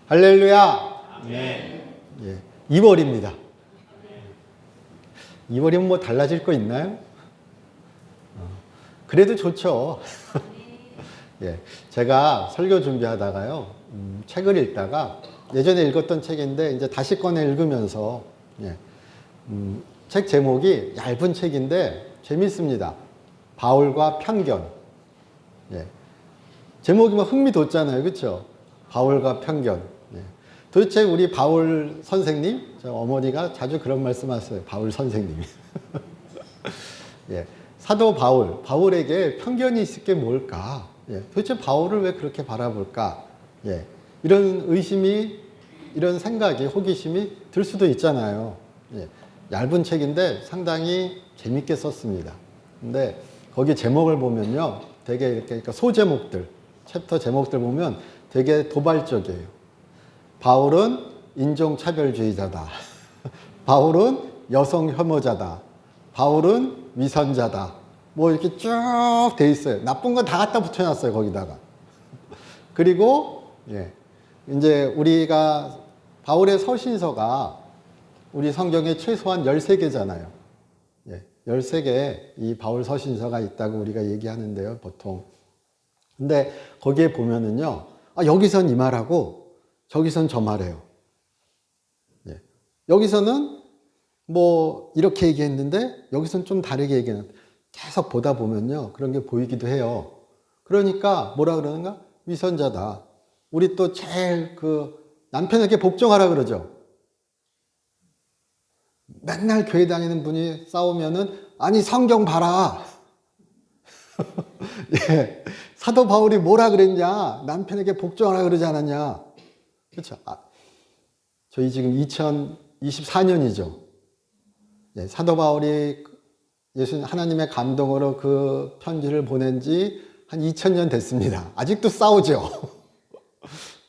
할렐루야. 아멘. 예, 2월입니다. 2월이면 뭐 달라질 거 있나요? 그래도 좋죠. 예, 제가 설교 준비하다가요, 책을 읽다가 예전에 읽었던 책인데 이제 다시 꺼내 읽으면서 책 제목이 얇은 책인데 재밌습니다. 바울과 편견. 예, 제목이 막 흥미 돋잖아요, 그렇죠? 바울과 편견. 예. 도대체 우리 바울 선생님, 저 어머니가 자주 그런 말씀하세요. 바울 선생님이. 예, 사도 바울에게 편견이 있을 게 뭘까? 예, 도대체 바울을 왜 그렇게 바라볼까? 예, 이런 의심이, 이런 생각이, 호기심이 들 수도 있잖아요. 예, 얇은 책인데 상당히 재밌게 썼습니다. 근데 거기 제목을 보면요, 되게 이렇게 그러니까 소제목들, 챕터 제목들 보면 되게 도발적이에요. 바울은 인종차별주의자다. 바울은 여성 혐오자다. 바울은 위선자다. 뭐 이렇게 쭉 돼 있어요. 나쁜 건 다 갖다 붙여놨어요, 거기다가. 그리고, 이제 우리가, 바울의 서신서가 우리 성경에 최소한 13개잖아요. 13개 이 바울 서신서가 있다고 우리가 얘기하는데요, 보통. 근데 거기에 보면은요, 여기선 이 말하고, 저기선 저 말해요. 여기서는 뭐 이렇게 얘기했는데 여기서는 좀 다르게 얘기하는, 계속 보다 보면요 그런 게 보이기도 해요. 그러니까 뭐라 그러는가? 위선자다. 우리 또 제일 남편에게 복종하라 그러죠. 맨날 교회 다니는 분이 싸우면은 아니 성경 봐라. 예, 사도 바울이 뭐라 그랬냐? 남편에게 복종하라 그러지 않았냐? 그렇죠. 저희 지금 2024년이죠. 예, 사도 바울이 하나님의 감동으로 그 편지를 보낸 지 한 2000년 됐습니다. 아직도 싸우죠.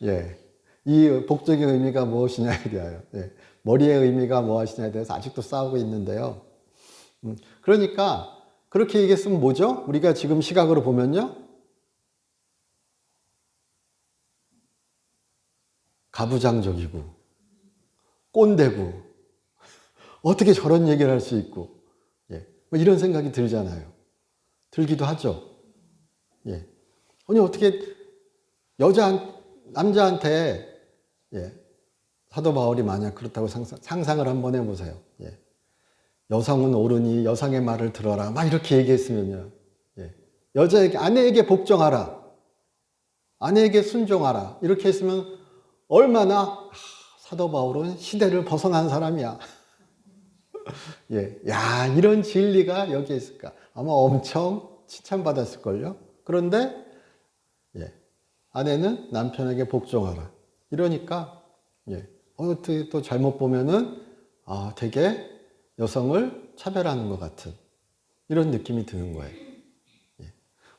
예, 이 복종의 의미가 무엇이냐에 대하여, 머리의 의미가 무엇이냐에 대해서 아직도 싸우고 있는데요. 그러니까 그렇게 얘기했으면 뭐죠? 우리가 지금 시각으로 보면요, 가부장적이고 꼰대고 어떻게 저런 얘기를 할 수 있고, 뭐 이런 생각이 들잖아요. 들기도 하죠. 아니 어떻게 남자한테, 사도 바울이 만약 그렇다고 상상을 한번 해보세요. 여성은 옳으니 여성의 말을 들어라, 막 이렇게 얘기했으면요, 여자에게, 아내에게 복종하라, 아내에게 순종하라, 이렇게 했으면 얼마나 사도 바울은 시대를 벗어난 사람이야. 야, 이런 진리가 여기에 있을까? 아마 엄청 칭찬받았을걸요? 그런데, 아내는 남편에게 복종하라. 이러니까, 어떻게 또 잘못 보면은, 되게 여성을 차별하는 것 같은 이런 느낌이 드는 거예요.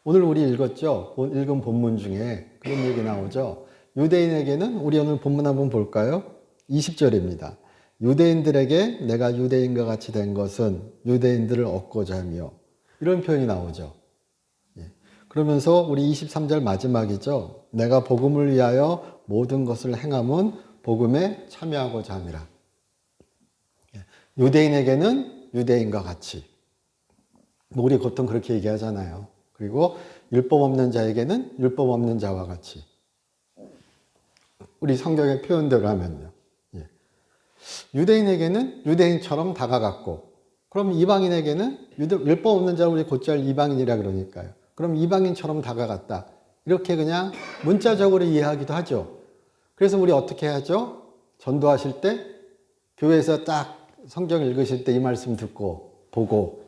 오늘 우리 읽은 본문 중에 그런 얘기 나오죠. 유대인에게는, 우리 오늘 본문 한번 볼까요? 20절입니다. 유대인들에게 내가 유대인과 같이 된 것은 유대인들을 얻고자 하며, 이런 표현이 나오죠. 그러면서 우리 23절 마지막이죠. 내가 복음을 위하여 모든 것을 행함은 복음에 참여하고자 함이라. 유대인에게는 유대인과 같이. 우리 보통 그렇게 얘기하잖아요. 그리고 율법 없는 자에게는 율법 없는 자와 같이. 우리 성경의 표현대로 하면요. 유대인에게는 유대인처럼 다가갔고, 그럼 이방인에게는 율법 없는 자를 우리 곧잘 이방인이라 그러니까요. 그럼 이방인처럼 다가갔다. 이렇게 그냥 문자적으로 이해하기도 하죠. 그래서 우리 어떻게 하죠? 전도하실 때, 교회에서 딱 성경 읽으실 때 이 말씀 듣고, 보고,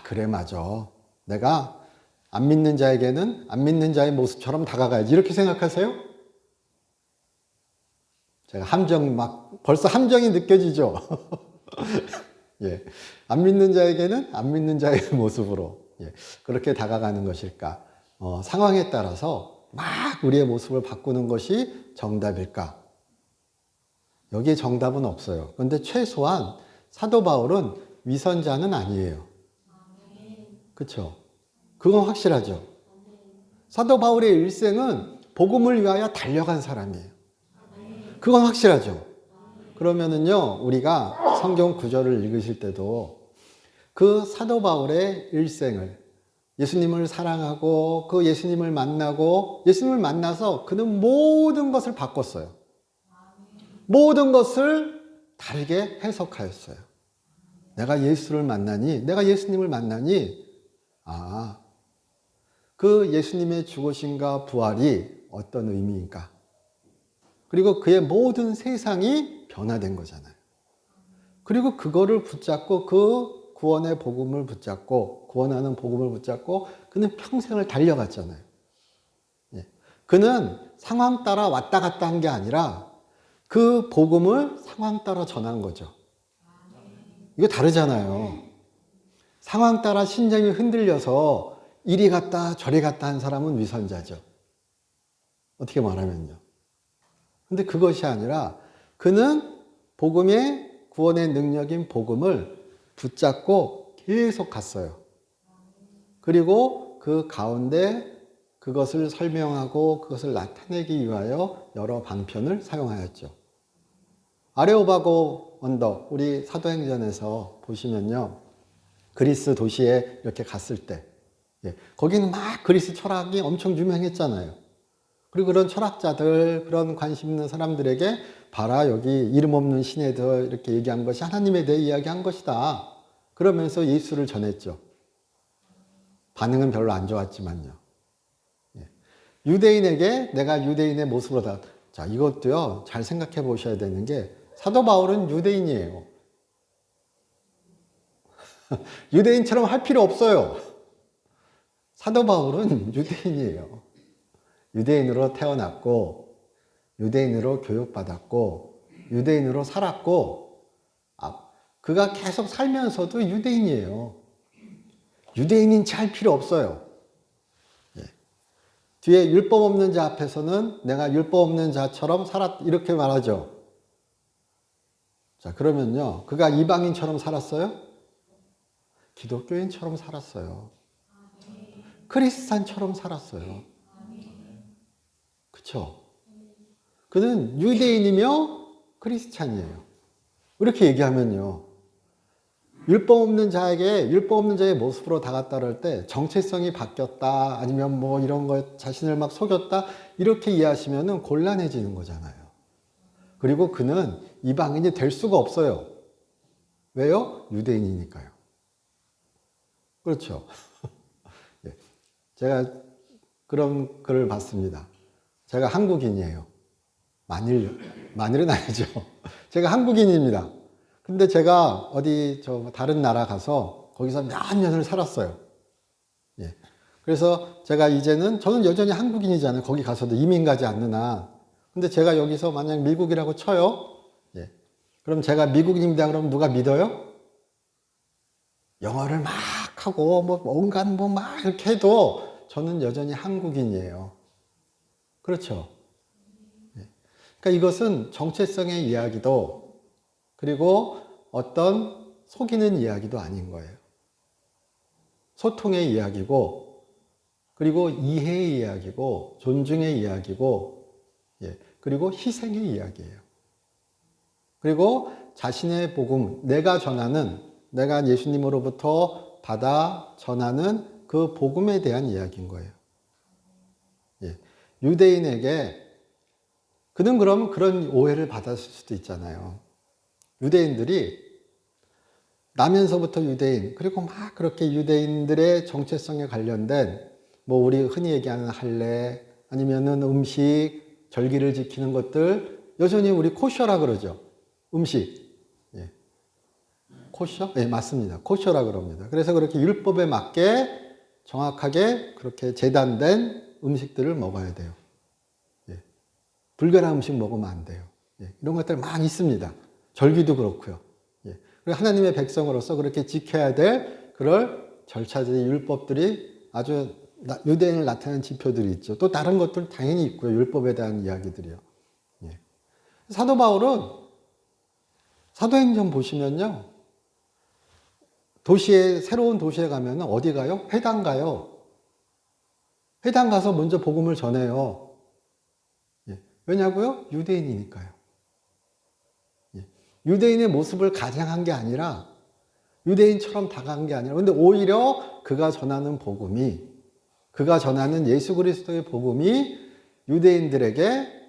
그래, 맞아. 내가 안 믿는 자에게는 안 믿는 자의 모습처럼 다가가야지. 이렇게 생각하세요? 제가 벌써 함정이 느껴지죠? 안 믿는 자에게는 안 믿는 자의 모습으로, 그렇게 다가가는 것일까? 상황에 따라서 막 우리의 모습을 바꾸는 것이 정답일까? 여기에 정답은 없어요. 그런데 최소한 사도 바울은 위선자는 아니에요. 그렇죠? 그건 확실하죠. 사도 바울의 일생은 복음을 위하여 달려간 사람이에요. 그건 확실하죠. 그러면은요, 우리가 성경 구절을 읽으실 때도 그 사도 바울의 일생을, 예수님을 사랑하고 그 예수님을 만나고 예수님을 만나서 그는 모든 것을 바꿨어요. 모든 것을 다르게 해석하였어요. 내가 예수를 만나니, 내가 예수님을 만나니, 아, 그 예수님의 죽으심과 부활이 어떤 의미인가? 그리고 그의 모든 세상이 변화된 거잖아요. 그리고 그거를 붙잡고 그 구원의 복음을 붙잡고 구원하는 복음을 붙잡고 그는 평생을 달려갔잖아요. 예. 그는 상황 따라 왔다 갔다 한 게 아니라 그 복음을 상황 따라 전한 거죠. 이거 다르잖아요. 상황 따라 심정이 흔들려서 이리 갔다 저리 갔다 한 사람은 위선자죠. 어떻게 말하면요. 근데 그것이 아니라 그는 복음의 구원의 능력인 복음을 붙잡고 계속 갔어요. 그리고 그 가운데 그것을 설명하고 그것을 나타내기 위하여 여러 방편을 사용하였죠. 아레오바고 언덕, 우리 사도행전에서 보시면요. 그리스 도시에 이렇게 갔을 때, 거기는 막 그리스 철학이 엄청 유명했잖아요. 그리고 그런 철학자들, 그런 관심 있는 사람들에게 봐라, 여기 이름 없는 신에서 이렇게 얘기한 것이 하나님에 대해 이야기한 것이다. 그러면서 예수를 전했죠. 반응은 별로 안 좋았지만요. 유대인에게 내가 유대인의 모습으로 다. 자, 이것도요, 잘 생각해 보셔야 되는 게 사도 바울은 유대인이에요. 유대인처럼 할 필요 없어요. 사도 바울은 유대인이에요. 유대인으로 태어났고, 유대인으로 교육받았고, 유대인으로 살았고, 그가 계속 살면서도 유대인이에요. 유대인인 체 할 필요 없어요. 뒤에 율법 없는 자 앞에서는 내가 율법 없는 자처럼 이렇게 말하죠. 자, 그러면요. 그가 이방인처럼 살았어요? 기독교인처럼 살았어요. 크리스찬처럼 살았어요. 그쵸? 그는 유대인이며 크리스찬이에요. 이렇게 얘기하면요. 율법 없는 자의 모습으로 다갔다 그럴 때 정체성이 바뀌었다, 아니면 뭐 이런 거 자신을 막 속였다, 이렇게 이해하시면 곤란해지는 거잖아요. 그리고 그는 이방인이 될 수가 없어요. 왜요? 유대인이니까요. 그렇죠. 제가 그런 글을 봤습니다. 제가 한국인이에요. 만일은 아니죠. 제가 한국인입니다. 근데 제가 어디 다른 나라 가서 거기서 몇 년을 살았어요. 예. 그래서 제가 이제는 저는 여전히 한국인이잖아요. 거기 가서도 이민 가지 않는 한. 근데 제가 여기서 만약 미국이라고 쳐요. 예. 그럼 제가 미국인이다 그러면 누가 믿어요? 영어를 막 하고 뭐 온갖 뭐 막 이렇게 해도 저는 여전히 한국인이에요. 그렇죠. 예. 그러니까 이것은 정체성의 이야기도 그리고 어떤 속이는 이야기도 아닌 거예요. 소통의 이야기고, 그리고 이해의 이야기고, 존중의 이야기고, 그리고 희생의 이야기예요. 그리고 자신의 복음, 내가 예수님으로부터 받아 전하는 그 복음에 대한 이야기인 거예요. 유대인에게, 그는 그럼 그런 오해를 받았을 수도 있잖아요. 유대인들이 나면서부터 유대인, 그리고 막 그렇게 유대인들의 정체성에 관련된 뭐 우리 흔히 얘기하는 할례, 아니면은 음식, 절기를 지키는 것들, 여전히 우리 코셔라 그러죠. 음식. 코셔? 네, 맞습니다. 코셔라 그럽니다. 그래서 그렇게 율법에 맞게 정확하게 그렇게 재단된 음식들을 먹어야 돼요. 불결한 음식 먹으면 안 돼요. 이런 것들 막 있습니다. 절기도 그렇고요. 그리고 하나님의 백성으로서 그렇게 지켜야 될 그럴 절차들이, 율법들이 아주 유대인을 나타내는 지표들이 있죠. 또 다른 것들 당연히 있고요. 율법에 대한 이야기들이요. 사도 바울은 사도행전 보시면요. 새로운 도시에 가면 어디 가요? 회당 가요. 회당 가서 먼저 복음을 전해요. 왜냐고요? 유대인이니까요. 유대인의 모습을 가장한 게 아니라 유대인처럼 다가간 게 아니라 근데 오히려 그가 전하는 복음이 그가 전하는 예수 그리스도의 복음이 유대인들에게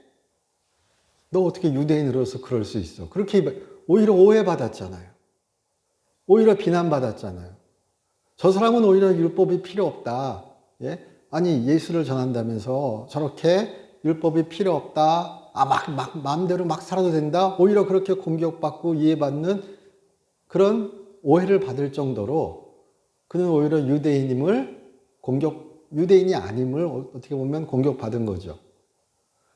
너 어떻게 유대인으로서 그럴 수 있어? 그렇게 오히려 오해받았잖아요. 오히려 비난받았잖아요. 저 사람은 오히려 율법이 필요 없다. 예? 아니 예수를 전한다면서 저렇게 율법이 필요 없다. 마음대로 막 살아도 된다. 오히려 그렇게 공격받고 이해받는 그런 오해를 받을 정도로 그는 오히려 유대인이 아님을 어떻게 보면 공격받은 거죠.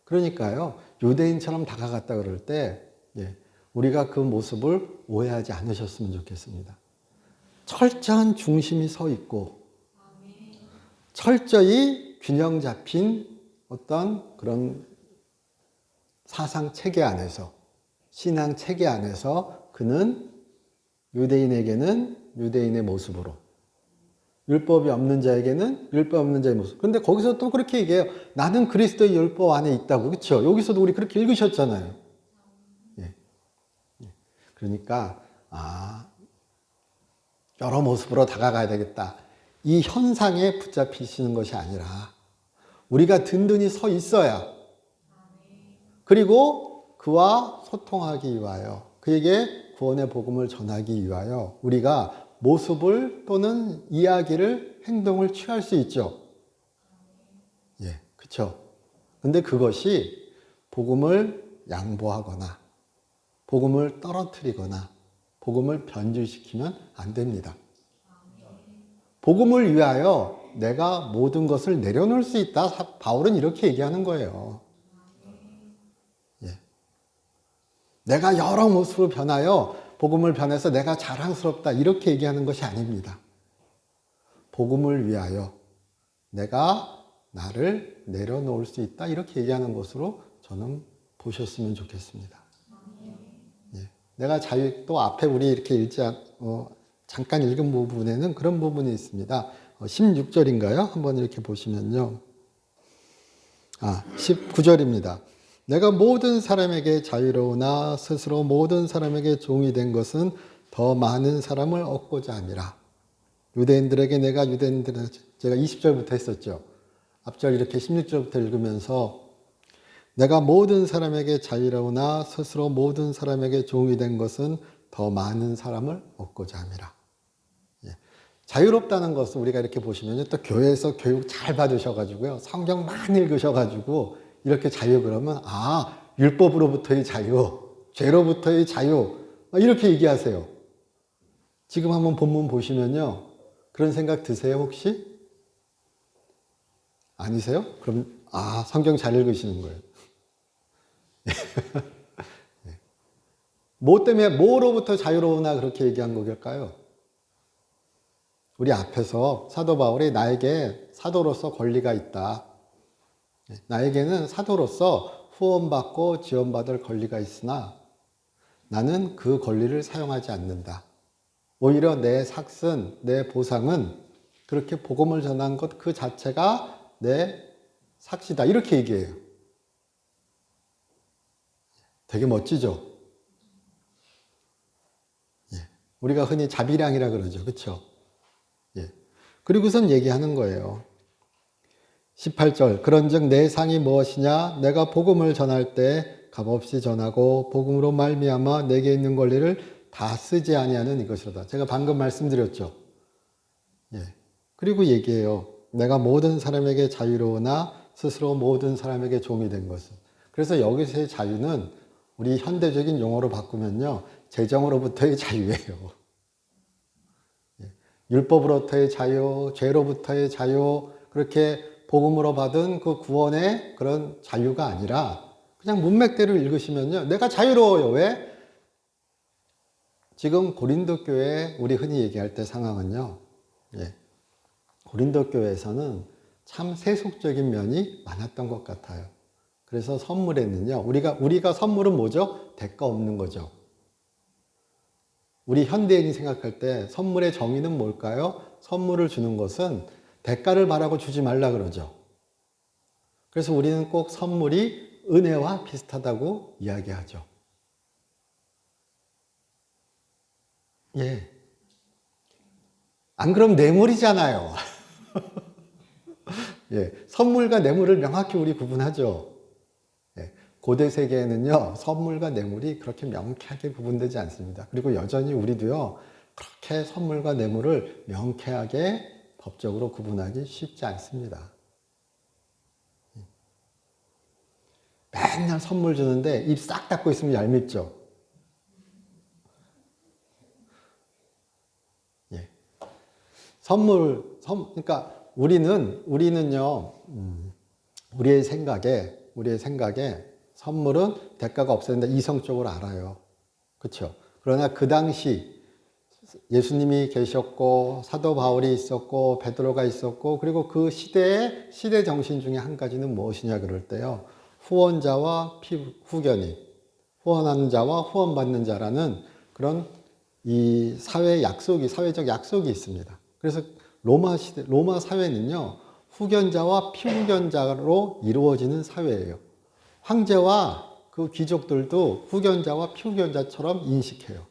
그러니까요, 유대인처럼 다가갔다 그럴 때, 우리가 그 모습을 오해하지 않으셨으면 좋겠습니다. 철저한 중심이 서 있고, 철저히 균형 잡힌 어떤 그런 사상 체계 안에서, 신앙 체계 안에서 그는 유대인에게는 유대인의 모습으로, 율법이 없는 자에게는 율법 없는 자의 모습. 그런데 거기서 또 그렇게 얘기해요. 나는 그리스도의 율법 안에 있다고. 그렇죠? 여기서도 우리 그렇게 읽으셨잖아요. 예. 그러니까 여러 모습으로 다가가야 되겠다. 이 현상에 붙잡히시는 것이 아니라 우리가 든든히 서 있어야 그리고 그와 소통하기 위하여 그에게 구원의 복음을 전하기 위하여 우리가 모습을 또는 이야기를 행동을 취할 수 있죠. 예, 그렇죠. 근데 그것이 복음을 양보하거나 복음을 떨어뜨리거나 복음을 변질시키면 안 됩니다. 복음을 위하여 내가 모든 것을 내려놓을 수 있다. 바울은 이렇게 얘기하는 거예요. 예. 내가 여러 모습으로 변하여 복음을 변해서 내가 자랑스럽다 이렇게 얘기하는 것이 아닙니다. 복음을 위하여 내가 나를 내려놓을 수 있다 이렇게 얘기하는 것으로 저는 보셨으면 좋겠습니다. 예. 내가 또 앞에 우리 이렇게 잠깐 읽은 부분에는 그런 부분이 있습니다. 16절인가요? 한번 이렇게 보시면요. 19절입니다. 내가 모든 사람에게 자유로우나 스스로 모든 사람에게 종이 된 것은 더 많은 사람을 얻고자 함이라. 유대인들에게 제가 20절부터 했었죠. 앞절 이렇게 16절부터 읽으면서 내가 모든 사람에게 자유로우나 스스로 모든 사람에게 종이 된 것은 더 많은 사람을 얻고자 함이라. 자유롭다는 것은 우리가 이렇게 보시면 또 교회에서 교육 잘 받으셔가지고요. 성경 많이 읽으셔가지고 이렇게 자유 그러면 율법으로부터의 자유, 죄로부터의 자유 이렇게 얘기하세요. 지금 한번 본문 보시면요. 그런 생각 드세요 혹시? 아니세요? 그럼 성경 잘 읽으시는 거예요. 뭐 때문에 뭐로부터 자유로우나 그렇게 얘기한 거일까요? 우리 앞에서 사도 바울이 나에게 사도로서 권리가 있다. 나에게는 사도로서 후원받고 지원받을 권리가 있으나 나는 그 권리를 사용하지 않는다. 오히려 내 삭슨, 내 보상은 그렇게 복음을 전한 것 그 자체가 내 삭시다. 이렇게 얘기해요. 되게 멋지죠? 우리가 흔히 자비량이라 그러죠. 그렇죠? 그리고선 얘기하는 거예요. 18절 그런즉 내 상이 무엇이냐 내가 복음을 전할 때 값없이 전하고 복음으로 말미암아 내게 있는 권리를 다 쓰지 아니하는 이것이로다. 제가 방금 말씀드렸죠. 그리고 얘기해요. 내가 모든 사람에게 자유로우나 스스로 모든 사람에게 종이 된 것은. 그래서 여기서의 자유는 우리 현대적인 용어로 바꾸면요. 재정으로부터의 자유예요. 율법으로부터의 자유, 죄로부터의 자유, 그렇게 복음으로 받은 그 구원의 그런 자유가 아니라 그냥 문맥대로 읽으시면요. 내가 자유로워요. 왜? 지금 고린도 교회 우리 흔히 얘기할 때 상황은요. 고린도 교회에서는 참 세속적인 면이 많았던 것 같아요. 그래서 선물에는요. 우리가 선물은 뭐죠? 대가 없는 거죠. 우리 현대인이 생각할 때 선물의 정의는 뭘까요? 선물을 주는 것은 대가를 바라고 주지 말라 그러죠. 그래서 우리는 꼭 선물이 은혜와 비슷하다고 이야기하죠. 예. 안 그럼 뇌물이잖아요. 예. 선물과 뇌물을 명확히 우리 구분하죠. 예. 고대 세계에는요, 선물과 뇌물이 그렇게 명쾌하게 구분되지 않습니다. 그리고 여전히 우리도요, 그렇게 선물과 뇌물을 명쾌하게 법적으로 구분하기 쉽지 않습니다. 맨날 선물 주는데 입 싹 닫고 있으면 얄밉죠. 예. 그러니까 우리는요, 우리의 생각에 선물은 대가가 없어야 된다. 이성적으로 알아요. 그렇죠? 그러나 그 당시 예수님이 계셨고 사도 바울이 있었고 베드로가 있었고 그리고 그 시대 정신 중에 한 가지는 무엇이냐 그럴 때요. 후원자와 후견인, 후원하는 자와 후원받는 자라는 그런 이 사회적 약속이 있습니다. 그래서 로마 사회는요, 후견자와 피후견자로 이루어지는 사회예요. 황제와 그 귀족들도 후견자와 피후견자처럼 인식해요.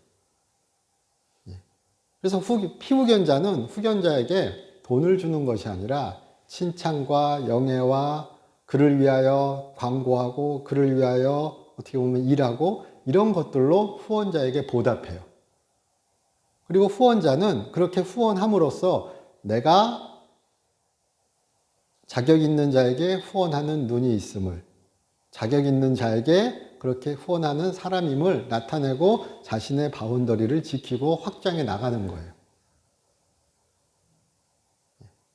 그래서 피후견자는 후견자에게 돈을 주는 것이 아니라 칭찬과 영예와 그를 위하여 광고하고 그를 위하여 어떻게 보면 일하고 이런 것들로 후원자에게 보답해요. 그리고 후원자는 그렇게 후원함으로써 내가 자격 있는 자에게 후원하는 눈이 있음을, 자격 있는 자에게 그렇게 후원하는 사람임을 나타내고 자신의 바운더리를 지키고 확장해 나가는 거예요.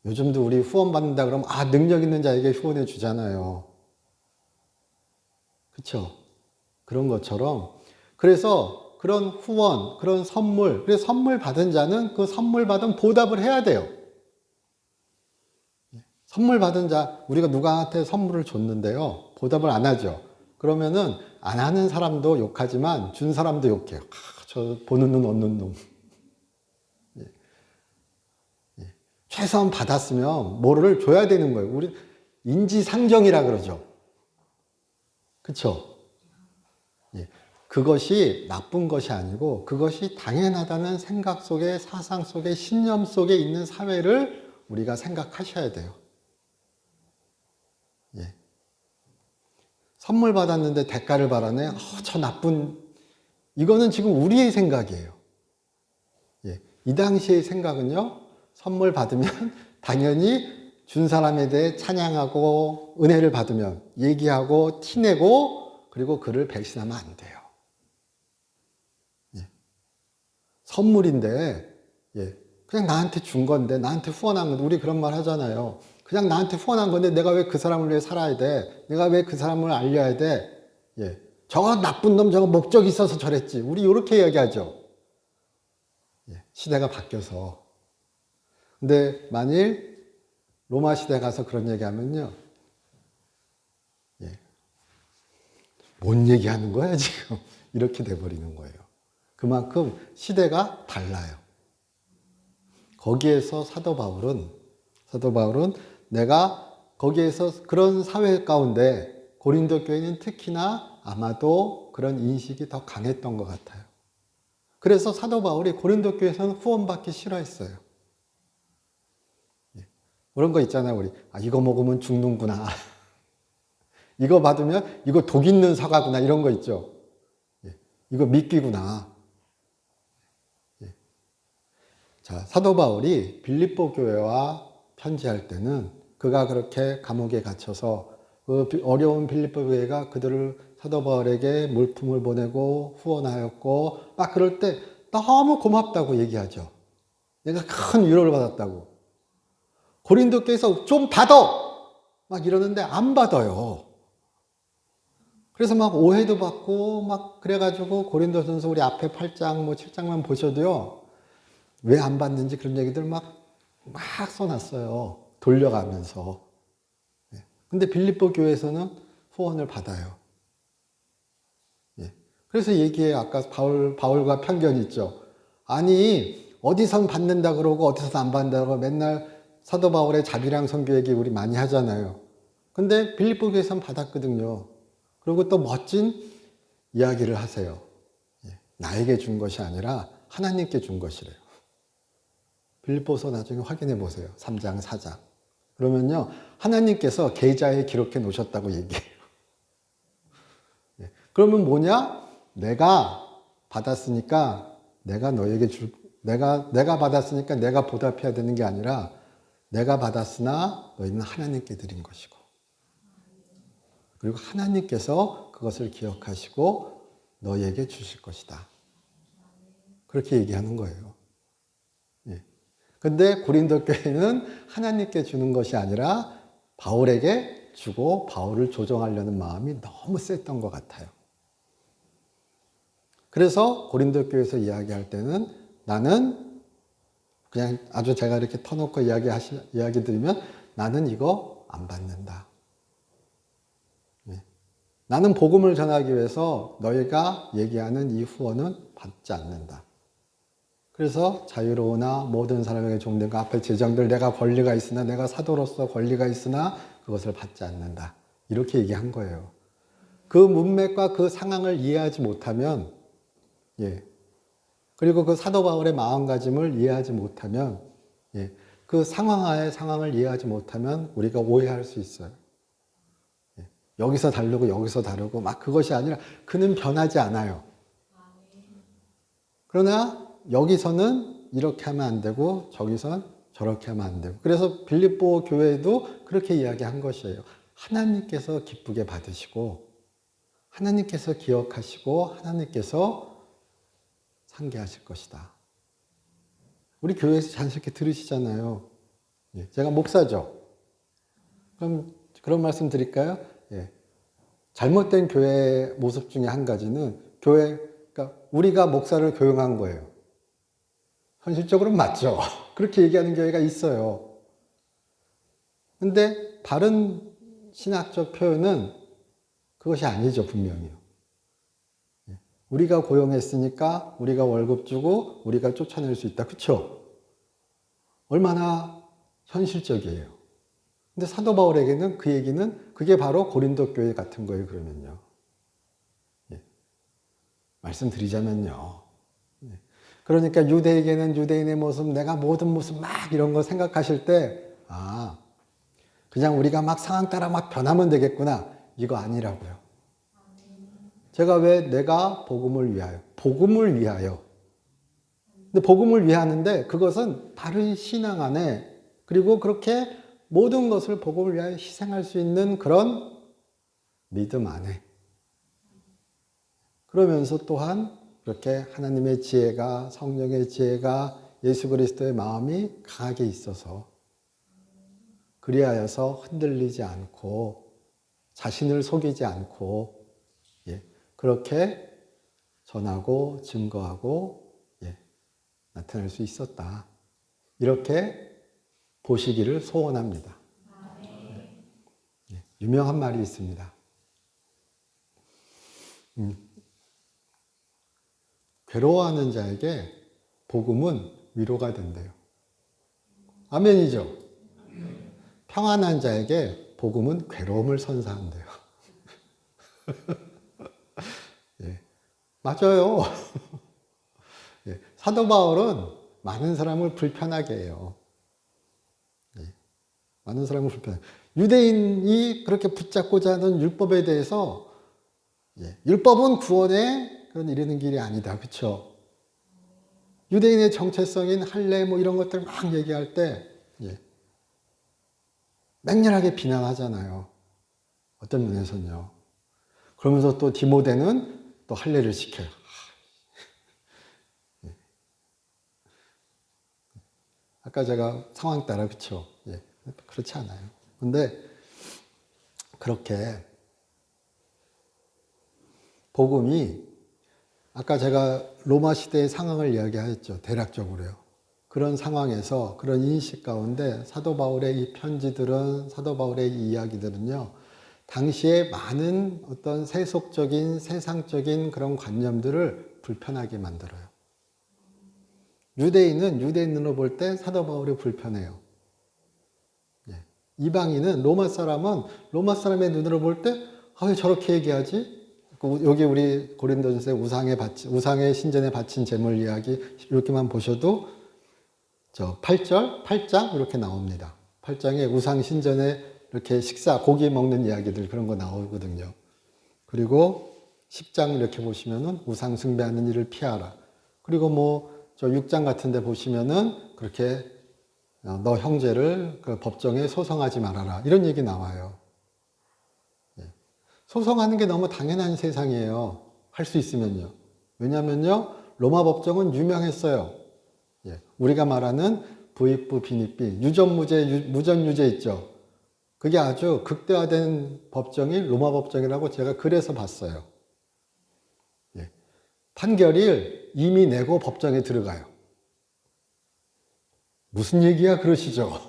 요즘도 우리 후원받는다 그러면 능력 있는 자에게 후원해 주잖아요. 그렇죠? 그런 것처럼 그래서 그런 후원, 그런 선물, 그래서 선물 받은 자는 그 선물 받은 보답을 해야 돼요. 선물 받은 자, 우리가 누구한테 선물을 줬는데요. 보답을 안 하죠. 그러면은 안 하는 사람도 욕하지만 준 사람도 욕해요. 저 보는 눈 얻는 놈. 예. 예. 최소한 받았으면 뭐를 줘야 되는 거예요. 우리 인지상정이라 그러죠. 그렇죠? 예. 그것이 나쁜 것이 아니고 그것이 당연하다는 생각 속에 사상 속에 신념 속에 있는 사회를 우리가 생각하셔야 돼요. 예. 선물 받았는데 대가를 바라네. 저 나쁜, 이거는 지금 우리의 생각이에요. 예. 이 당시의 생각은요, 선물 받으면 당연히 준 사람에 대해 찬양하고 은혜를 받으면 얘기하고 티내고 그리고 그를 배신하면 안 돼요. 예. 선물인데, 예. 그냥 나한테 준 건데, 나한테 후원한 건데, 우리 그런 말 하잖아요. 그냥 나한테 후원한 건데 내가 왜 그 사람을 위해 살아야 돼? 내가 왜 그 사람을 알려야 돼? 예. 저거 나쁜 놈 저거 목적이 있어서 저랬지. 우리 이렇게 이야기하죠. 예. 시대가 바뀌어서. 근데 만일 로마 시대 가서 그런 얘기하면요. 예. 뭔 얘기하는 거야 지금? 이렇게 돼버리는 거예요. 그만큼 시대가 달라요. 거기에서 사도 바울은 내가 거기에서 그런 사회 가운데 고린도 교회는 특히나 아마도 그런 인식이 더 강했던 것 같아요. 그래서 사도 바울이 고린도 교회에서는 후원받기 싫어했어요. 그런 거 있잖아요, 우리. 이거 먹으면 죽는구나. 이거 받으면 이거 독 있는 사과구나. 이런 거 있죠. 이거 미끼구나. 자, 사도 바울이 빌립보 교회와 편지할 때는 그가 그렇게 감옥에 갇혀서 그 어려운 빌립보 교회가 그들을 사도 바울에게 물품을 보내고 후원하였고 막 그럴 때 너무 고맙다고 얘기하죠. 내가 큰 위로를 받았다고. 고린도 교회에서 좀 받아! 막 이러는데 안 받아요. 그래서 막 오해도 받고 막 그래가지고 고린도전서 우리 앞에 8장 뭐 7장만 보셔도요. 왜 안 받는지 그런 얘기들 막 써놨어요. 돌려가면서. 근데 빌립보 교회에서는 후원을 받아요. 그래서 얘기해요. 아까 바울과 편견이 있죠. 아니, 어디선 받는다 그러고 어디선 안 받는다고 맨날 사도 바울의 자비랑 선교 얘기 우리 많이 하잖아요. 근데 빌립보 교회에서는 받았거든요. 그리고 또 멋진 이야기를 하세요. 나에게 준 것이 아니라 하나님께 준 것이래요. 빌립보서 나중에 확인해 보세요. 3장, 4장. 그러면요, 하나님께서 계좌에 기록해 놓으셨다고 얘기해요. 그러면 뭐냐? 내가 받았으니까 내가 너에게 내가 받았으니까 내가 보답해야 되는 게 아니라 내가 받았으나 너희는 하나님께 드린 것이고, 그리고 하나님께서 그것을 기억하시고 너희에게 주실 것이다. 그렇게 얘기하는 거예요. 예. 근데 고린도 교회는 하나님께 주는 것이 아니라 바울에게 주고 바울을 조정하려는 마음이 너무 셌던 것 같아요. 그래서 고린도 교회에서 이야기할 때는 나는 그냥 아주 제가 이렇게 터놓고 이야기 드리면 나는 이거 안 받는다. 네. 나는 복음을 전하기 위해서 너희가 얘기하는 이 후원은 받지 않는다. 그래서 자유로우나 모든 사람에게 종된 그 앞에 제정들 내가 권리가 있으나 내가 사도로서 권리가 있으나 그것을 받지 않는다. 이렇게 얘기한 거예요. 그 문맥과 그 상황을 이해하지 못하면 예. 그리고 그 사도 바울의 마음가짐을 이해하지 못하면 예. 그 상황하의 상황을 이해하지 못하면 우리가 오해할 수 있어요. 예. 여기서 다르고 여기서 다르고 막 그것이 아니라 그는 변하지 않아요. 그러나 여기서는 이렇게 하면 안 되고 저기선 저렇게 하면 안 되고 그래서 빌립보 교회도 그렇게 이야기한 것이에요. 하나님께서 기쁘게 받으시고 하나님께서 기억하시고 하나님께서 상계하실 것이다. 우리 교회에서 자연스럽게 들으시잖아요. 예, 제가 목사죠. 그럼 그런 말씀 드릴까요? 예. 잘못된 교회의 모습 중에 한 가지는 그러니까 우리가 목사를 교용한 거예요. 현실적으로는 맞죠. 그렇게 얘기하는 교회가 있어요. 근데 바른 신학적 표현은 그것이 아니죠, 분명히요. 우리가 고용했으니까 우리가 월급 주고 우리가 쫓아낼 수 있다. 그렇죠? 얼마나 현실적이에요. 근데 사도 바울에게는 그 얘기는 그게 바로 고린도 교회 같은 거예요. 그러면요. 예. 말씀드리자면요. 예. 그러니까 유대에게는 유대인의 모습, 내가 모든 모습 막 이런 거 생각하실 때 그냥 우리가 막 상황 따라 막 변하면 되겠구나. 이거 아니라고요. 제가 왜 내가 복음을 위하여. 근데 복음을 위하는데 그것은 바른 신앙 안에 그리고 그렇게 모든 것을 복음을 위하여 희생할 수 있는 그런 믿음 안에 그러면서 또한 그렇게 하나님의 지혜가 성령의 지혜가 예수 그리스도의 마음이 강하게 있어서 그리하여서 흔들리지 않고 자신을 속이지 않고 그렇게 전하고 증거하고 나타낼 수 있었다. 이렇게 보시기를 소원합니다. 유명한 말이 있습니다. 괴로워하는 자에게 복음은 위로가 된대요. 아멘이죠? 평안한 자에게 복음은 괴로움을 선사한대요. 맞아요. 사도 바울은 많은 사람을 불편하게 해요. 많은 사람을 불편하게. 유대인이 그렇게 붙잡고자 하는 율법에 대해서 율법은 구원에 그런 이르는 길이 아니다. 그렇죠? 유대인의 정체성인 할례 뭐 이런 것들 막 얘기할 때 맹렬하게 비난하잖아요. 어떤 면에서는요. 그러면서 또 디모데는 또 할례를 지켜요. 아까 제가 상황 따라 그렇죠. 그렇지 않아요. 근데 그렇게 복음이 아까 제가 로마 시대의 상황을 이야기했죠. 대략적으로요. 그런 상황에서 그런 인식 가운데 사도 바울의 이 편지들은 사도 바울의 이 이야기들은요. 당시에 많은 어떤 세속적인 세상적인 그런 관념들을 불편하게 만들어요. 유대인은 유대인으로 볼 때 사도 바울이 불편해요. 이방인은 로마 사람은 로마 사람의 눈으로 볼 때 왜 저렇게 얘기하지? 여기 우리 고린도전서의 우상의 신전에 바친 제물 이야기 이렇게만 보셔도 저 8장 이렇게 나옵니다. 8장에 우상 신전에 이렇게 고기 먹는 이야기들 그런 거 나오거든요. 그리고 10장 이렇게 보시면은 우상 숭배하는 일을 피하라. 그리고 뭐 저 6장 같은 데 보시면은 그렇게 너 형제를 그 법정에 소송하지 말아라. 이런 얘기 나와요. 소송하는 게 너무 당연한 세상이에요. 할 수 있으면요. 왜냐면요. 로마 법정은 유명했어요. 우리가 말하는 부익부 빈익비, 유전무죄, 무전유죄 있죠. 그게 아주 극대화된 법정이 로마 법정이라고 제가 그래서 봤어요. 판결을 이미 내고 법정에 들어가요. 무슨 얘기야 그러시죠?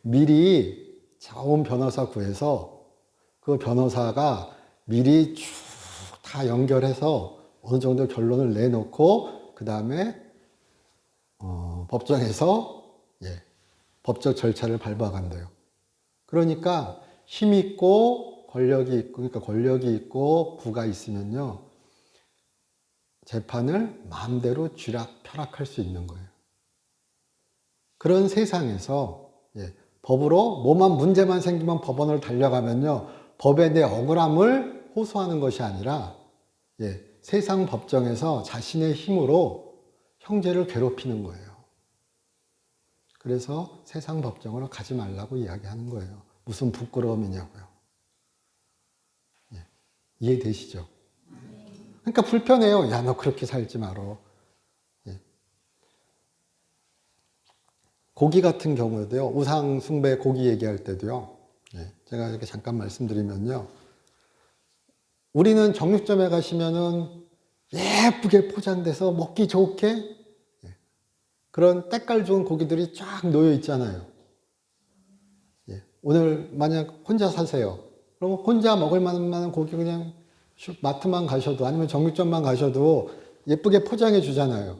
미리 좋은 변호사 구해서 그 변호사가 미리 쭉 다 연결해서 어느 정도 결론을 내놓고 그 다음에 법정에서 법적 절차를 밟아간대요. 그러니까 힘 있고 권력이 있고, 그러니까 권력이 있고 부가 있으면요 재판을 마음대로 쥐락펴락할 수 있는 거예요. 그런 세상에서 법으로 뭐만 문제만 생기면 법원을 달려가면요 법에 대해 억울함을 호소하는 것이 아니라 세상 법정에서 자신의 힘으로 형제를 괴롭히는 거예요. 그래서 세상 법정으로 가지 말라고 이야기하는 거예요. 무슨 부끄러움이냐고요. 이해되시죠? 그러니까 불편해요. 야, 너 그렇게 살지 마라. 고기 같은 경우에도요. 우상 숭배 고기 얘기할 때도요. 제가 이렇게 잠깐 말씀드리면요. 우리는 정육점에 가시면은 예쁘게 포장돼서 먹기 좋게 그런 때깔 좋은 고기들이 쫙 놓여 있잖아요. 오늘 만약 혼자 사세요. 그럼 혼자 먹을 만한 고기 그냥 마트만 가셔도 아니면 정육점만 가셔도 예쁘게 포장해 주잖아요.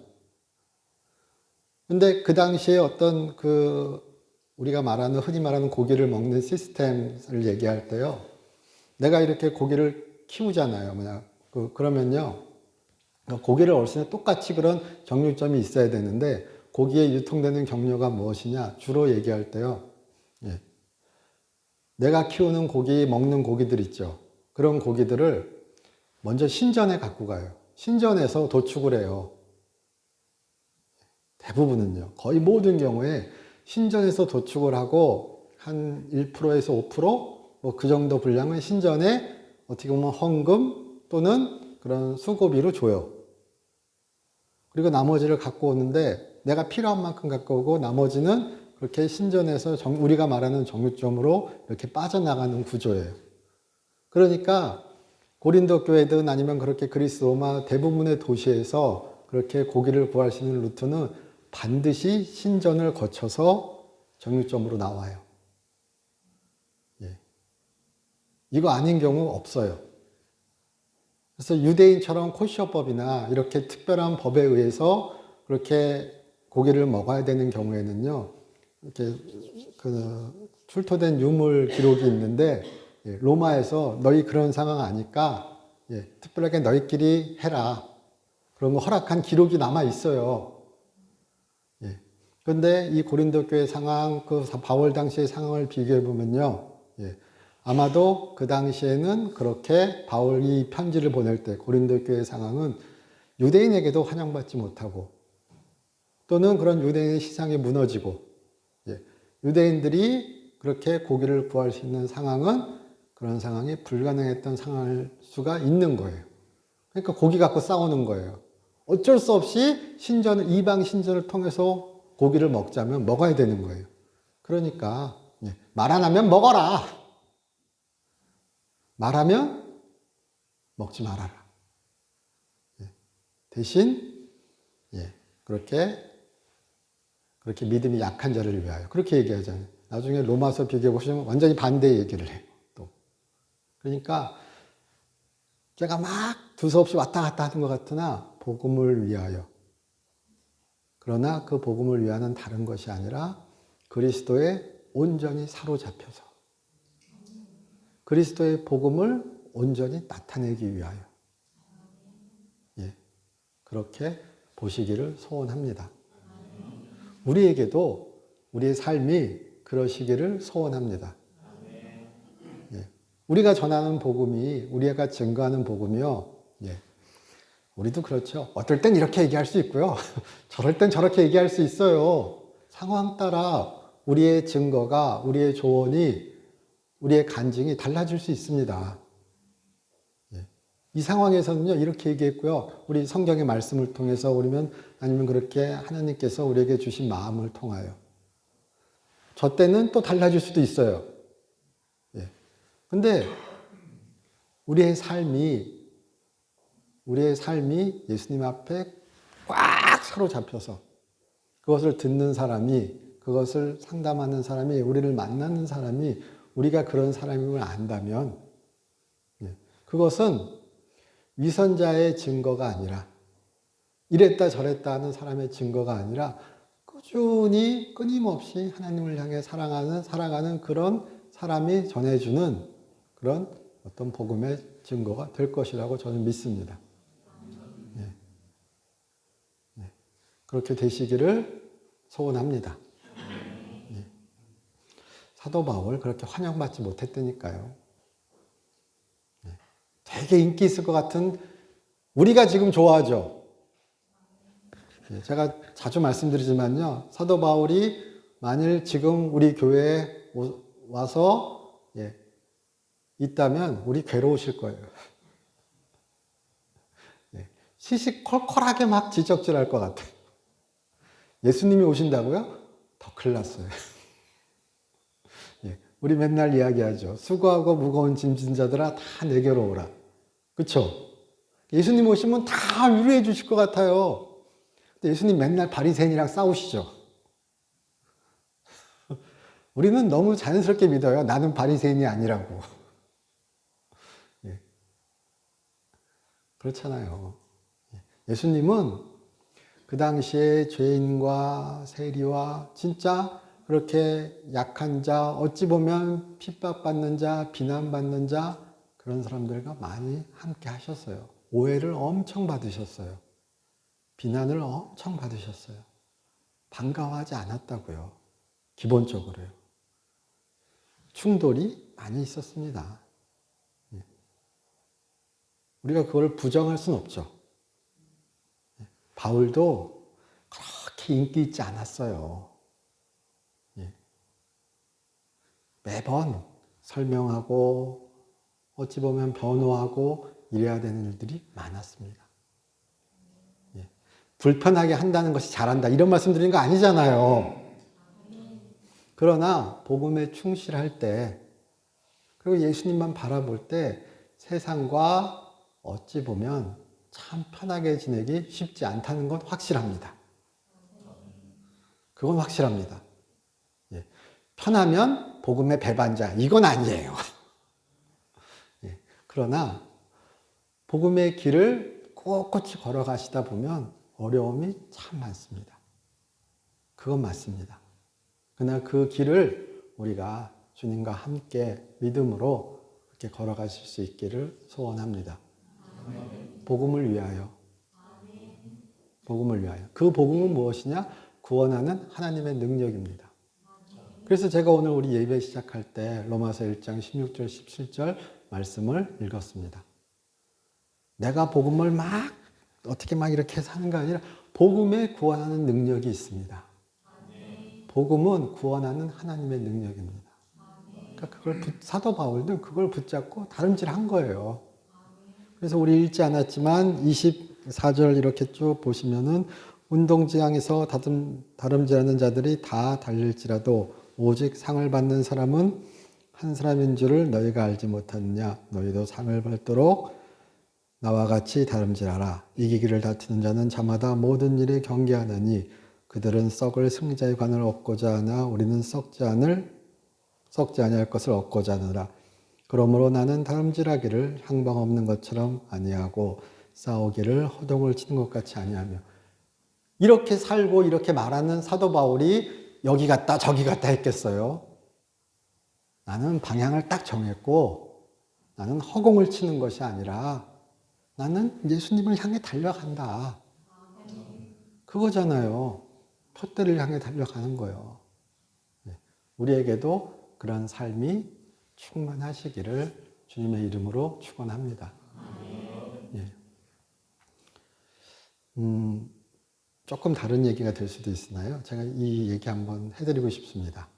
근데 그 당시에 어떤 우리가 흔히 말하는 고기를 먹는 시스템을 얘기할 때요. 내가 이렇게 고기를 키우잖아요. 그러면요. 고기를 어르신에 똑같이 그런 정육점이 있어야 되는데 고기에 유통되는 경로가 무엇이냐? 주로 얘기할 때요. 내가 키우는 고기, 먹는 고기들 있죠. 그런 고기들을 먼저 신전에 갖고 가요. 신전에서 도축을 해요. 대부분은요. 거의 모든 경우에 신전에서 도축을 하고 한 1%에서 5% 뭐 그 정도 분량은 신전에 어떻게 보면 헌금 또는 그런 수고비로 줘요. 그리고 나머지를 갖고 오는데 내가 필요한 만큼 갖고 오고 나머지는 그렇게 신전에서 우리가 말하는 정육점으로 이렇게 빠져나가는 구조예요. 그러니까 고린도 교회든 아니면 그렇게 그리스 로마 대부분의 도시에서 그렇게 고기를 구할 수 있는 루트는 반드시 신전을 거쳐서 정육점으로 나와요. 이거 아닌 경우 없어요. 그래서 유대인처럼 코셔법이나 이렇게 특별한 법에 의해서 그렇게 고기를 먹어야 되는 경우에는요, 이렇게 출토된 유물 기록이 있는데 로마에서 너희 그런 상황 아니까 특별하게 너희끼리 해라. 그런 거 허락한 기록이 남아 있어요. 그런데 이 고린도 교회 상황, 바울 당시의 상황을 비교해 보면요, 아마도 그 당시에는 그렇게 바울이 편지를 보낼 때 고린도 교회 상황은 유대인에게도 환영받지 못하고 또는 그런 유대인의 시상이 무너지고 유대인들이 그렇게 고기를 구할 수 있는 상황은 그런 상황이 불가능했던 상황일 수가 있는 거예요. 그러니까 고기 갖고 싸우는 거예요. 어쩔 수 없이 이방 신전을 통해서 고기를 먹자면 먹어야 되는 거예요. 그러니까 말 안 하면 먹어라. 말하면 먹지 말아라. 대신 그렇게 믿음이 약한 자를 위하여 그렇게 얘기하잖아요. 나중에 로마서 비교해 보시면 완전히 반대 얘기를 해요. 또 그러니까 제가 막 두서없이 왔다 갔다 하는 것 같으나 복음을 위하여. 그러나 그 복음을 위하는 다른 것이 아니라 그리스도에 온전히 사로잡혀서 그리스도의 복음을 온전히 나타내기 위하여. 예, 그렇게 보시기를 소원합니다. 우리에게도 우리의 삶이 그러시기를 소원합니다. 예, 우리가 전하는 복음이, 우리가 증거하는 복음이요. 예, 우리도 그렇죠. 어떨 땐 이렇게 얘기할 수 있고요. 저럴 땐 저렇게 얘기할 수 있어요. 상황 따라 우리의 증거가, 우리의 조언이, 우리의 간증이 달라질 수 있습니다. 예. 이 상황에서는요, 이렇게 얘기했고요. 우리 성경의 말씀을 통해서 우리면, 아니면 그렇게 하나님께서 우리에게 주신 마음을 통하여. 저 때는 또 달라질 수도 있어요. 예. 근데 우리의 삶이 예수님 앞에 꽉 사로잡혀서 그것을 듣는 사람이, 그것을 상담하는 사람이, 우리를 만나는 사람이 우리가 그런 사람임을 안다면 그것은 위선자의 증거가 아니라, 이랬다 저랬다 하는 사람의 증거가 아니라 꾸준히 끊임없이 하나님을 향해 살아가는 그런 사람이 전해주는 그런 어떤 복음의 증거가 될 것이라고 저는 믿습니다. 예. 예. 그렇게 되시기를 소원합니다. 예. 사도 바울 그렇게 환영받지 못했다니까요. 예. 되게 인기 있을 것 같은, 우리가 지금 좋아하죠. 예. 제가 자주 말씀드리지만요, 사도 바울이 만일 지금 우리 교회에 와서 있다면 우리 괴로우실 거예요. 시시콜콜하게 막 지적질할 것 같아요. 예수님이 오신다고요? 더 큰일 났어요. 우리 맨날 이야기하죠. 수고하고 무거운 짐진 자들아 다 내게로 오라. 그렇죠? 예수님 오시면 다 위로해 주실 것 같아요. 근데 예수님 맨날 바리새인이랑 싸우시죠. 우리는 너무 자연스럽게 믿어요. 나는 바리새인이 아니라고. 그렇잖아요. 예수님은 그 당시에 죄인과 세리와 진짜 그렇게 약한 자, 어찌 보면 핍박받는 자, 비난받는 자, 그런 사람들과 많이 함께 하셨어요. 오해를 엄청 받으셨어요. 비난을 엄청 받으셨어요. 반가워하지 않았다고요. 기본적으로요. 충돌이 많이 있었습니다. 우리가 그걸 부정할 수는 없죠. 바울도 그렇게 인기 있지 않았어요. 매번 설명하고 어찌 보면 변호하고 이래야 되는 일들이 많았습니다. 불편하게 한다는 것이 잘한다 이런 말씀 드리는 거 아니잖아요. 그러나 복음에 충실할 때, 그리고 예수님만 바라볼 때 세상과 어찌 보면 참 편하게 지내기 쉽지 않다는 건 확실합니다. 그건 확실합니다. 편하면 복음의 배반자, 이건 아니에요. 그러나 복음의 길을 꼿꼿이 걸어가시다 보면 어려움이 참 많습니다. 그건 맞습니다. 그러나 그 길을 우리가 주님과 함께 믿음으로 그렇게 걸어가실 수 있기를 소원합니다. 복음을 위하여. 복음을 위하여. 그 복음은 무엇이냐? 구원하는 하나님의 능력입니다. 그래서 제가 오늘 우리 예배 시작할 때 로마서 1장 16절 17절 말씀을 읽었습니다. 내가 복음을 막 어떻게 막 이렇게 사는 게 아니라 복음에 구원하는 능력이 있습니다. 복음은 구원하는 하나님의 능력입니다. 그러니까 그걸 사도 바울도 그걸 붙잡고 다름질한 거예요. 그래서 우리 읽지 않았지만 24절 이렇게 쭉 보시면은 운동장에서 다름질하는 자들이 다 달릴지라도 오직 상을 받는 사람은 한 사람인 줄을 너희가 알지 못하느냐. 너희도 상을 받도록 나와 같이 다름질하라. 이기기를 다투는 자는 자마다 모든 일에 경계하느니 그들은 썩을 승리자의 관을 얻고자 하나 우리는 썩지 아니할 것을 얻고자 하느라. 그러므로 나는 다름질하기를 향방 없는 것처럼 아니하고 싸우기를 허동을 치는 것 같이 아니하며. 이렇게 살고 이렇게 말하는 사도 바울이 여기 갔다 저기 갔다 했겠어요? 나는 방향을 딱 정했고 나는 허공을 치는 것이 아니라 나는 예수님을 향해 달려간다. 그거잖아요. 푯대를 향해 달려가는 거예요. 우리에게도 그런 삶이 충만하시기를 주님의 이름으로 축원합니다. 예. 조금 다른 얘기가 될 수도 있으나요? 제가 이 얘기 한번 해드리고 싶습니다.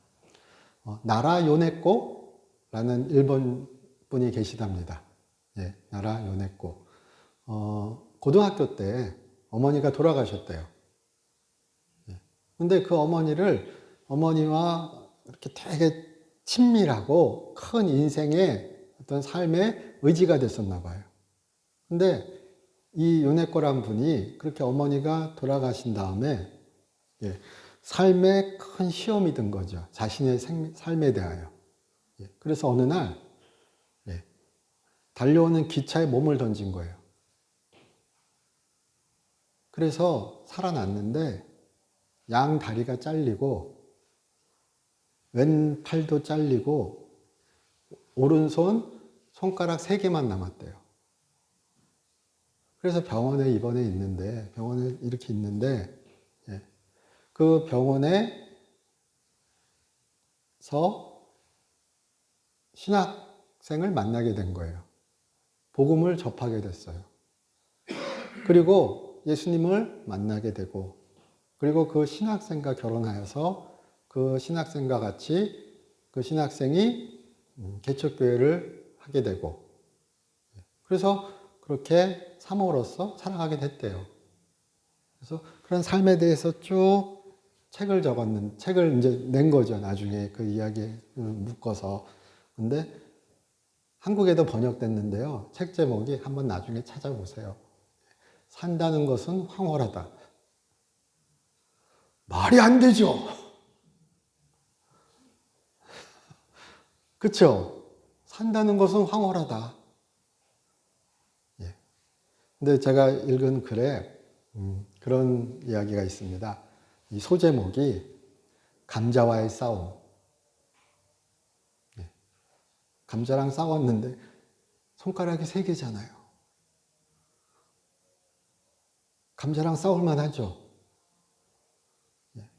나라 요네코라는 일본 분이 계시답니다. 예, 나라 요네코. 고등학교 때 어머니가 돌아가셨대요. 예. 근데 그 어머니와 이렇게 되게 친밀하고 큰 인생의 어떤 삶의 의지가 됐었나 봐요. 근데 이 요네코란 분이 그렇게 어머니가 돌아가신 다음에 예, 삶에 큰 시험이 든 거죠. 자신의 삶에 대하여. 예, 그래서 어느 날 예, 달려오는 기차에 몸을 던진 거예요. 그래서 살아났는데 양 다리가 잘리고 왼 팔도 잘리고 오른손 손가락 3개만 남았대요. 그래서 병원에 입원해 있는데 병원에 이렇게 있는데 예, 그 병원에서 신학생을 만나게 된 거예요. 복음을 접하게 됐어요. 그리고 예수님을 만나게 되고 그리고 그 신학생과 결혼하여서 그 신학생과 같이 그 신학생이 개척교회를 하게 되고 그래서 그렇게 사모로서 살아가게 됐대요. 그래서 그런 삶에 대해서 쭉 책을 이제 낸 거죠. 나중에 그 이야기에 묶어서. 근데 한국에도 번역됐는데요. 책 제목이 한번 나중에 찾아보세요. 산다는 것은 황홀하다. 말이 안 되죠. 그렇죠? 산다는 것은 황홀하다. 예. 근데 제가 읽은 글에 그런 이야기가 있습니다. 이 소제목이 감자와의 싸움. 예. 감자랑 싸웠는데 손가락이 3개잖아요. 감자랑 싸울 만하죠. 예.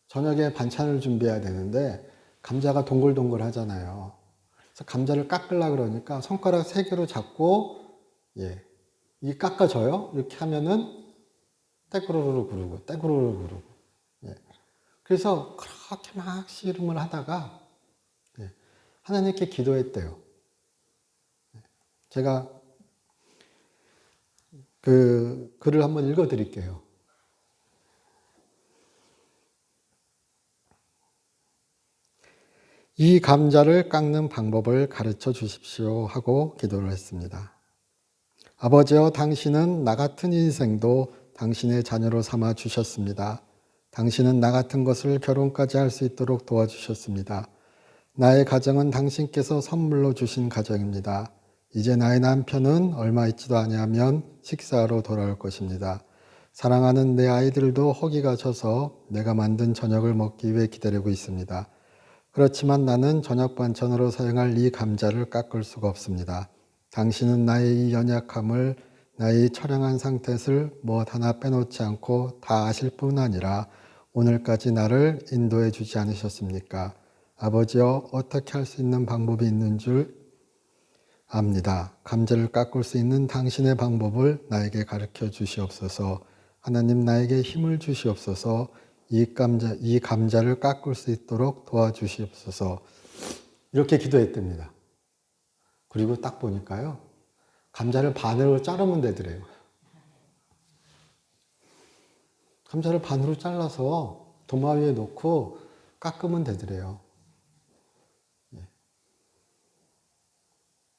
저녁에 반찬을 준비해야 되는데 감자가 동글동글 하잖아요. 그래서 감자를 깎으려고 그러니까 손가락 3개로 잡고 예. 이게 깎아져요. 이렇게 하면은 떼꾸르르 구르고 떼꾸르르 구르고 예. 그래서 그렇게 막 씨름을 하다가 예. 하나님께 기도했대요. 제가 그 글을 한번 읽어 드릴게요. 이 감자를 깎는 방법을 가르쳐 주십시오 하고 기도를 했습니다. 아버지여, 당신은 나 같은 인생도 당신의 자녀로 삼아 주셨습니다. 당신은 나 같은 것을 결혼까지 할 수 있도록 도와주셨습니다. 나의 가정은 당신께서 선물로 주신 가정입니다. 이제 나의 남편은 얼마 있지도 아니하면 식사하러 돌아올 것입니다. 사랑하는 내 아이들도 허기가 져서 내가 만든 저녁을 먹기 위해 기다리고 있습니다. 그렇지만 나는 저녁 반찬으로 사용할 이 감자를 깎을 수가 없습니다. 당신은 나의 이 연약함을, 나의 처량한 상태를 무엇 하나 빼놓지 않고 다 아실 뿐 아니라 오늘까지 나를 인도해 주지 않으셨습니까? 아버지여, 어떻게 할 수 있는 방법이 있는 줄 압니다. 감자를 깎을 수 있는 당신의 방법을 나에게 가르쳐 주시옵소서. 하나님, 나에게 힘을 주시옵소서. 이 감자를 깎을 수 있도록 도와주시옵소서. 이렇게 기도했답니다. 그리고 딱 보니까요, 감자를 반으로 자르면 되더래요. 감자를 반으로 잘라서 도마 위에 놓고 깎으면 되더래요.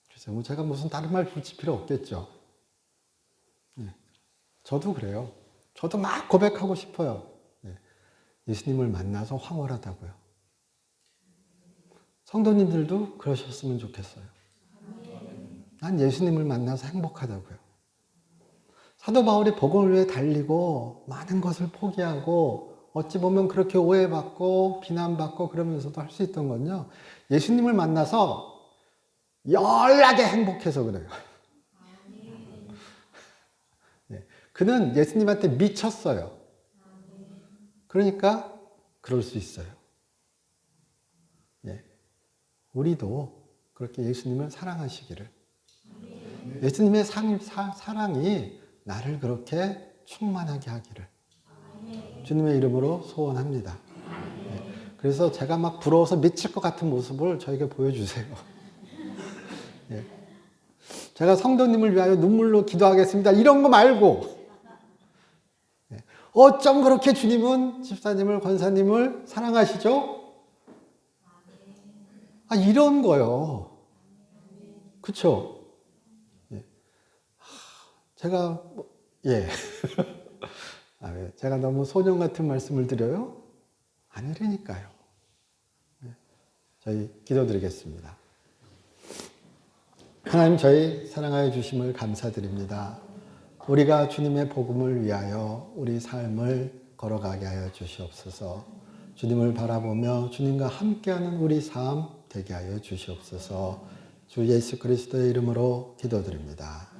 그래서 제가 무슨 다른 말 붙일 필요 없겠죠. 저도 그래요. 저도 막 고백하고 싶어요. 예수님을 만나서 황홀하다고요. 성도님들도 그러셨으면 좋겠어요. 난 예수님을 만나서 행복하다고요. 사도 바울이 복음을 위해 달리고 많은 것을 포기하고 어찌 보면 그렇게 오해받고 비난받고 그러면서도 할 수 있던 건요. 예수님을 만나서 열나게 행복해서 그래요. 예. 그는 예수님한테 미쳤어요. 그러니까 그럴 수 있어요. 예. 우리도 그렇게 예수님을 사랑하시기를. 예수님의 사랑이 나를 그렇게 충만하게 하기를 주님의 이름으로 소원합니다. 예. 그래서 제가 막 부러워서 미칠 것 같은 모습을 저에게 보여주세요. 예. 제가 성도님을 위하여 눈물로 기도하겠습니다. 이런 거 말고 예. 어쩜 그렇게 주님은 집사님을, 권사님을 사랑하시죠? 아, 이런 거요. 그쵸? 예. 제가, 예. 아, 왜? 제가 너무 소년 같은 말씀을 드려요? 아니라니까요. 예. 저희 기도드리겠습니다. 하나님, 저희 사랑하여 주심을 감사드립니다. 우리가 주님의 복음을 위하여 우리 삶을 걸어가게 하여 주시옵소서. 주님을 바라보며 주님과 함께하는 우리 삶 되게 하여 주시옵소서. 주 예수 그리스도의 이름으로 기도드립니다.